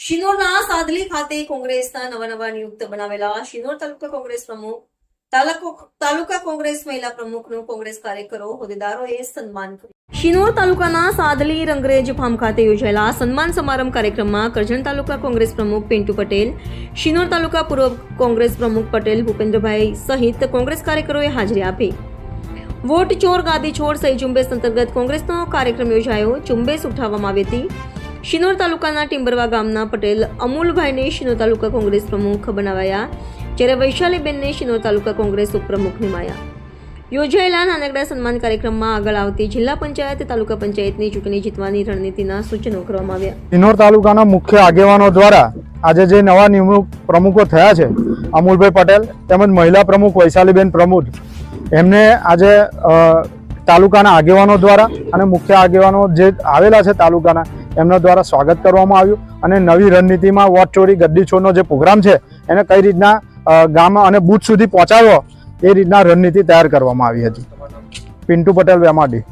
શિનોરના સાદલી ખાતે કોંગ્રેસના નવા નિયુક્ત બનાવેલા શિનોર તાલુકા કોંગ્રેસ પ્રમુખ તાલુકા કોંગ્રેસ મહિલા પ્રમુખનું કોંગ્રેસ કાર્યકરો હોદ્દેદારોએ સન્માન કર્યું। શિનોર તાલુકાના સાદલી રંગરેજ ફાર્મ ખાતે યોજાયેલા સન્માન સમારંભ કાર્યક્રમમાં કરજણ તાલુકા કોંગ્રેસ પ્રમુખ પિન્ટુ પટેલ, શિનોર તાલુકા પૂર્વ કોંગ્રેસ પ્રમુખ પટેલ ભૂપેન્દ્રભાઈ સહિત કોંગ્રેસ કાર્યકરોએ હાજરી આપી। વોટ ચોર ગાદી છોડ સહી ઝુંબેશ અંતર્ગત કોંગ્રેસનો કાર્યક્રમ યોજાયો। ઝુંબેશ ઉઠાવવામાં આવી હતી। શિનોર તાલુકાના ટિમ્બરવા ગામના પટેલ અમૂલભાઈને શિનોર તાલુકા કોંગ્રેસ પ્રમુખ બનાવાયા, જ્યારે વૈશાલીબેનને શિનોર તાલુકા કોંગ્રેસ ઉપપ્રમુખ નિમાયા। યોજાયેલા નાનકડા સન્માન કાર્યક્રમમાં આગળ આવતી જિલ્લા પંચાયત, તાલુકા પંચાયતની ચૂંટણી જીતવાની રણનીતિના સૂચનો કરવામાં આવ્યા। શિનોર તાલુકાના મુખ્ય આગેવાનો દ્વારા આજે જે નવા નિમણૂક પ્રમુખો થયા છે, અમૂલભાઈ પટેલ તેમજ મહિલા પ્રમુખ વૈશાલીબેન પ્રમુખ, એમને આજે તાલુકાના આગેવાનો દ્વારા અને મુખ્ય આગેવાનો જે આવેલા છે તાલુકાના, એમના દ્વારા સ્વાગત કરવામાં આવ્યું અને નવી રણનીતિમાં વોટ ચોરી ગદ્દી છોડનો જે પ્રોગ્રામ છે એને કઈ રીતના ગામ અને બૂથ સુધી પહોંચાડવો એ રીતના રણનીતિ તૈયાર કરવામાં આવી હતી। પિન્ટુ પટેલ વેમાડી।